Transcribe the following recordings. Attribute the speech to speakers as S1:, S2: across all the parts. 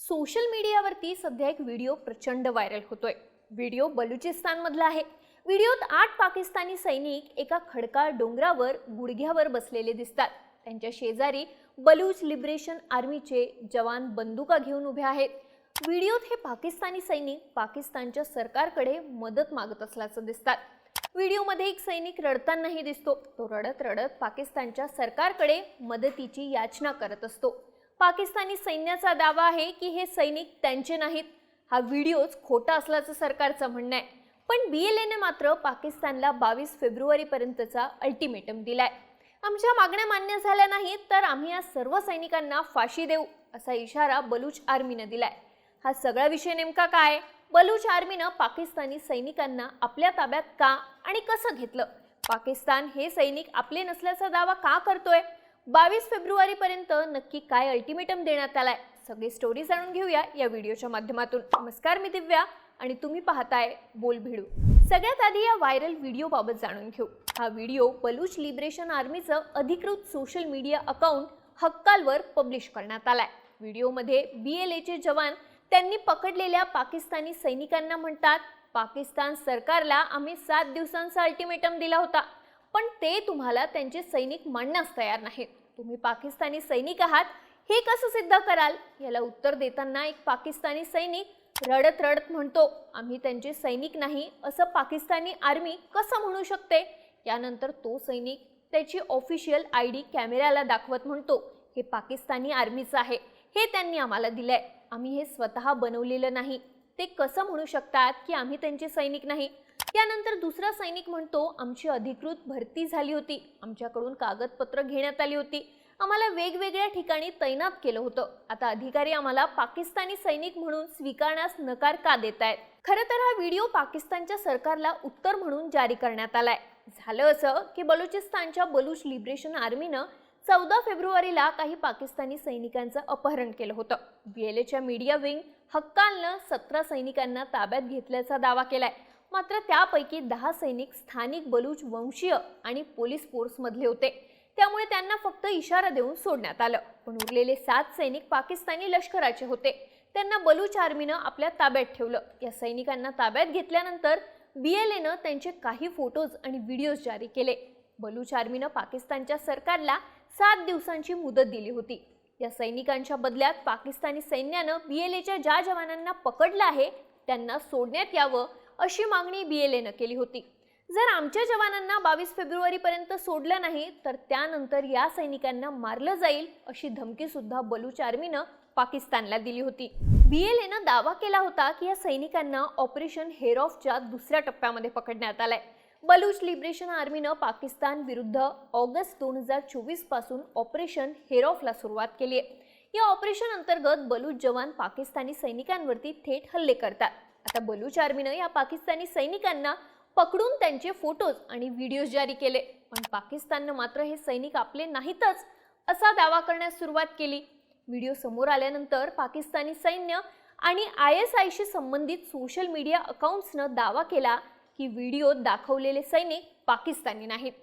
S1: Social मीडियावरती सध्या एक व्हिडिओ प्रचंड व्हायरल होतोय। व्हिडिओ बलुचिस्तान मधला आहे। व्हिडिओत 8 पाकिस्तानी सैनिक एका खडकाळ डोंगरावर गुडघ्यावर बसलेले दिसतात। त्यांच्या शेजारी बलूच लिबरेशन आर्मीचे जवान बंदुका घेऊन उभे आहेत। व्हिडिओत हे पाकिस्तानी सैनिक पाकिस्तानच्या सरकारकडे मदत मागत असल्याचं दिसतात। व्हिडिओमध्ये एक सैनिक रडतानाही दिसतो। तो रडत रडत पाकिस्तानच्या सरकारकडे मदतीची याचना करत असतो। पाकिस्तानी सैन्याचा दावा आहे की हे सैनिक त्यांचे नाहीत। हा व्हिडिओच खोटा असल्याचं सरकारचं म्हणणं आहे। पण BLAने मात्र पाकिस्तानला 22 फेब्रुवारीपर्यंतचा अल्टिमेटम दिलाय। आमच्या मागण्या मान्य झाल्या नाहीत तर आम्ही या सर्व सैनिकांना फाशी देऊ असा इशारा बलूच आर्मीने दिलाय। हा सगळा विषय नेमका काय? बलूच आर्मीने पाकिस्तानी सैनिकांना आपल्या ताब्यात का आणि कसं घेतलं? पाकिस्तान हे सैनिक आपले नसल्याचा दावा का करतोय? 22 फेब्रुवारीपर्यंत नक्की काय अल्टिमेटम देण्यात आलाय? सगळी स्टोरी जाणून घेऊया या व्हिडिओच्या माध्यमातून। नमस्कार, मी दिव्या आणि तुम्ही पाहताय बोल भिडू। सगळ्यात आधी या व्हायरल व्हिडिओबाबत जाणून घेऊ। हा व्हिडिओ बलूच लिबरेशन आर्मीचं अधिकृत सोशल मीडिया अकाउंट हक्कालवर पब्लिश करण्यात आलाय। व्हिडिओमध्ये BLAचे जवान त्यांनी पकडलेल्या पाकिस्तानी सैनिकांना म्हणतात, पाकिस्तान सरकारला आम्ही 7 दिवसांचा अल्टिमेटम दिला होता, पण ते तुम्हाला त्यांचे सैनिक मानण्यास तयार नाहीत। तुम्ही पाकिस्तानी सैनिक आहात हे कसं सिद्ध कराल? याला उत्तर देताना एक पाकिस्तानी सैनिक रडत रडत म्हणतो, आम्ही त्यांचे सैनिक नाही असं पाकिस्तानी आर्मी कसं म्हणू शकते? यानंतर तो सैनिक त्याची ऑफिशियल ID कॅमेऱ्याला दाखवत म्हणतो, हे पाकिस्तानी आर्मीचं आहे, हे त्यांनी आम्हाला दिलंय, आम्ही हे स्वतः बनवलेलं नाही। ते कसं म्हणू शकतात की आम्ही त्यांचे सैनिक नाही? यानंतर दुसरा सैनिक म्हणतो, आमची अधिकृत भरती झाली होती, आमच्याकडून कागदपत्र घेण्यात आली होती, आम्हाला वेगवेगळ्या ठिकाणी तैनात केलं होतं, आता अधिकारी आम्हाला पाकिस्तानी सैनिक म्हणून स्वीकारण्यास नकार का देतायत? खरं तर हा व्हिडिओ पाकिस्तानच्या सरकारला उत्तर म्हणून जारी करण्यात आलाय। झालं असं की बलुचिस्तानच्या बलूच लिबरेशन आर्मीनं 14 फेब्रुवारीला काही पाकिस्तानी सैनिकांचं अपहरण केलं होतं। BLAच्या मीडिया विंग हक्कालनं 17 सैनिकांना ताब्यात घेतल्याचा दावा केलाय। मात्र त्यापैकी 10 सैनिक स्थानिक बलूच वंशीय आणि पोलीस फोर्स मधले होते, त्यामुळे त्यांना फक्त इशारा देऊन सोडण्यात आलं। पण उरलेले 7 सैनिक पाकिस्तानी लष्कराचे होते, त्यांना बलूच आर्मीनं आपल्या ताब्यात ठेवलं। या सैनिकांना ताब्यात घेतल्यानंतर BLAनं त्यांचे काही फोटोज आणि व्हिडिओज जारी केले। बलूच आर्मीनं पाकिस्तानच्या सरकारला 7 दिवसांची मुदत दिली होती। या सैनिकांच्या बदल्यात पाकिस्तानी सैन्यानं BLAच्या ज्या जवानांना पकडलं आहे त्यांना सोडण्यात यावं अशी मागणी BLAनं केली होती। जर आमच्या जवानांना 22 फेब्रुवारीपर्यंत सोडलं नाही तर त्यानंतर या सैनिकांना मारलं जाईल अशी धमकी सुद्धा बलूच आर्मीनं पाकिस्तानला दिली होती। BLAनं दावा केला होता की या सैनिकांना ऑपरेशन हेरॉफच्या दुसऱ्या टप्प्यामध्ये पकडण्यात आलंय। बलूच लिबरेशन आर्मीनं पाकिस्तान विरुद्ध ऑगस्ट 2024 पासून ऑपरेशन हेरॉफला सुरुवात केली आहे। या ऑपरेशन अंतर्गत बलूच जवान पाकिस्तानी सैनिकांवरती थेट हल्ले करतात। आता बलूच आर्मीनं या पाकिस्तानी सैनिकांना पकडून त्यांचे फोटोज आणि व्हिडिओज जारी केले, पण पाकिस्ताननं मात्र हे सैनिक आपले नाहीतच असा दावा करण्यास सुरुवात केली। व्हिडिओ समोर आल्यानंतर पाकिस्तानी सैन्य आणि ISIशी संबंधित सोशल मीडिया अकाउंट्सनं दावा केला की व्हिडिओत दाखवलेले सैनिक पाकिस्तानी नाहीत।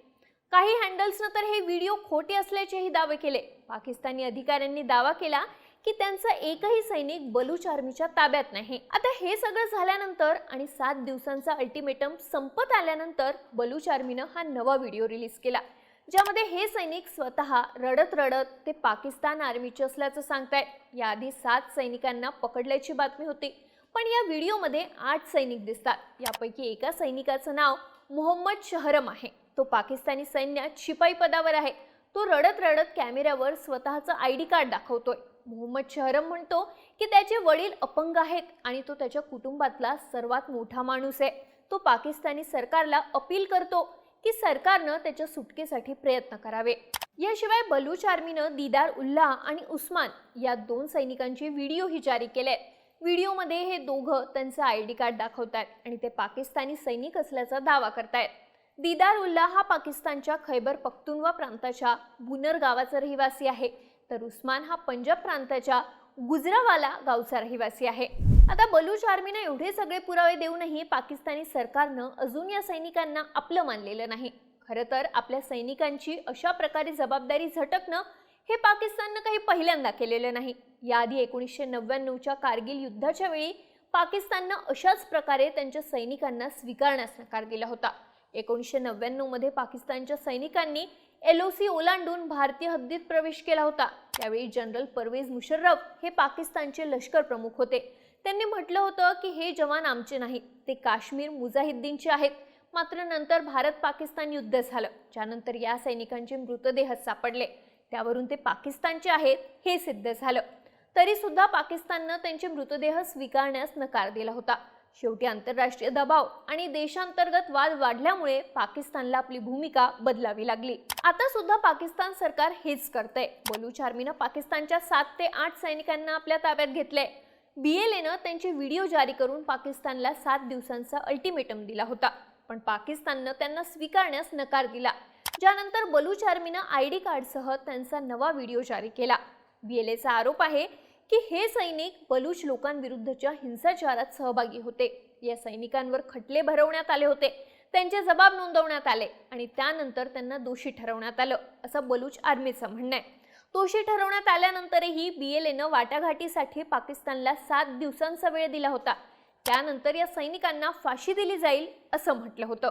S1: काही हँडल्सनं तर हे व्हिडिओ खोटे असल्याचेही दावे केले। पाकिस्तानी अधिकाऱ्यांनी दावा केला की त्यांचा एकही सैनिक बलूच आर्मीच्या ताब्यात नाही। आता हे सगळं झाल्यानंतर आणि 7 दिवसांचा अल्टिमेटम संपत आल्यानंतर बलूच आर्मीनं हा नवा व्हिडिओ रिलीज केला, ज्यामध्ये हे सैनिक स्वतः रडत रडत ते पाकिस्तान आर्मीचे असल्याचं सांगतायत। याआधी 7 सैनिकांना पकडल्याची बातमी होती, पण या व्हिडिओमध्ये 8 सैनिक दिसतात। यापैकी एका सैनिकाचं नाव मोहम्मद शहरम आहे। तो पाकिस्तानी सैन्यात शिपाई पदावर आहे। तो रडत रडत कॅमेऱ्यावर स्वतःचं ID कार्ड दाखवतोय। मोहम्मद शहरम म्हणतो की त्याचे वडील अपंग आहेत आणि तो त्याच्या कुटुंबातला सर्वात मोठा माणूस आहे। तो पाकिस्तानी सरकारला अपील करतो की सरकारनं त्याच्या सुटकेसाठी प्रयत्न करावे। याशिवाय बलूच आर्मीनं दीदार उल्लाह आणि उस्मान या 2 सैनिकांचे व्हिडिओही जारी केले। व्हिडिओमध्ये हे दोघं त्यांचं ID कार्ड दाखवतात आणि ते पाकिस्तानी सैनिक असल्याचा दावा करतायत। दीदार उल्लाह हा पाकिस्तानच्या खैबर पख्तूनवा प्रांताच्या बुनर गावाचा रहिवासी आहे, तर उस्मान हा पंजाब प्रांताच्या गुजरावाला गावचा रहिवासी आहे। आता बलूच आर्मीने एवढे सगळे पुरावे देऊनही पाकिस्तानी सरकारनं अजून या सैनिकांना आपलं मानलेलं नाही। खरं तर आपल्या सैनिकांची अशा प्रकारे जबाबदारी झटकणं हे पाकिस्ताननं काही पहिल्यांदा केलेलं नाही. याआधी 1999च्या कारगिल युद्धाच्या वेळी पाकिस्ताननं अशाच प्रकारे त्यांच्या सैनिकांना स्वीकारण्यास नकार दिला होता. 1999 मध्ये पाकिस्तानच्या सैनिकांनी LOC ओलांडून भारतीय हद्दीत प्रवेश केला होता. त्यावेळी जनरल परवेज मुशर्रफ हे पाकिस्तानचे लष्कर प्रमुख होते. त्यांनी म्हटलं होतं की हे जवान आमचे नाहीत, ते काश्मीर मुजाहिद्दीनचे आहेत. मात्र नंतर भारत पाकिस्तान युद्ध झालं, ज्यानंतर या सैनिकांचे मृतदेह सापडले. त्यावरून ते पाकिस्तानचे आहेत हे सिद्ध झालं. तरी सुद्धा पाकिस्ताननं त्यांचे मृतदेह स्वीकारण्यास नकार दिला होता. शेवटी आंतरराष्ट्रीय दबाव आणि देशांतर्गत वाद वाढल्यामुळे पाकिस्तानला आपली भूमिका बदलावी लागली. आता सुद्धा पाकिस्तान सरकार हेच करतंय. बलूच आर्मीनं पाकिस्तानच्या 7 ते 8 सैनिकांना आपल्या ताब्यात घेतलंय. BLAनं त्यांचे व्हिडिओ जारी करून पाकिस्तानला 7 दिवसांचा अल्टिमेटम दिला होता, पण पाकिस्ताननं त्यांना स्वीकारण्यास नकार दिला. ज्यानंतर बलूच आर्मीनं ID कार्डसह त्यांचा नवा व्हिडिओ जारी केला. BLAचा आरोप आहे की हे सैनिक बलूच लोकांविरुद्धच्या हिंसाचारात सहभागी होते. या सैनिकांवर खटले भरवण्यात आले होते, त्यांचे जबाब नोंदवण्यात आले आणि त्यानंतर त्यांना दोषी ठरवण्यात आलं, असं बलूच आर्मीचं म्हणणं आहे. दोषी ठरवण्यात आल्यानंतरही BLAनं वाटाघाटीसाठी पाकिस्तानला 7 दिवसांचा वेळ दिला होता. त्यानंतर या सैनिकांना फाशी दिली जाईल असं म्हटलं होतं.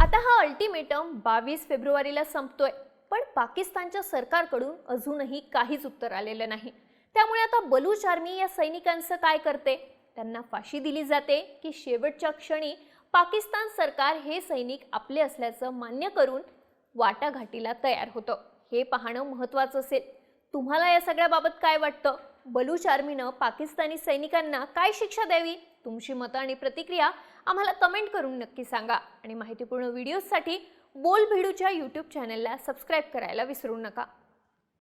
S1: आता हा अल्टिमेटम 22 फेब्रुवारीला संपतोय, पण पाकिस्तानच्या सरकारकडून अजूनही काहीच उत्तर आलेलं नाही. त्यामुळे आता बलूच आर्मी या सैनिकांचं काय करते? त्यांना फाशी दिली जाते की शेवटच्या क्षणी पाकिस्तान सरकार हे सैनिक आपले असल्याचं मान्य करून वाटाघाटीला तयार होतं? हे पाहणं महत्त्वाचं असेल. तुम्हाला या सगळ्याबाबत काय वाटतं? बलूच आर्मीनं पाकिस्तानी सैनिकांना काय शिक्षा द्यावी? तुमची मतं आणि प्रतिक्रिया आम्हाला कमेंट करून नक्की सांगा. आणि माहितीपूर्ण व्हिडिओजसाठी बोल भिडूच्या YouTube चॅनलला सबस्क्राईब करायला विसरू नका.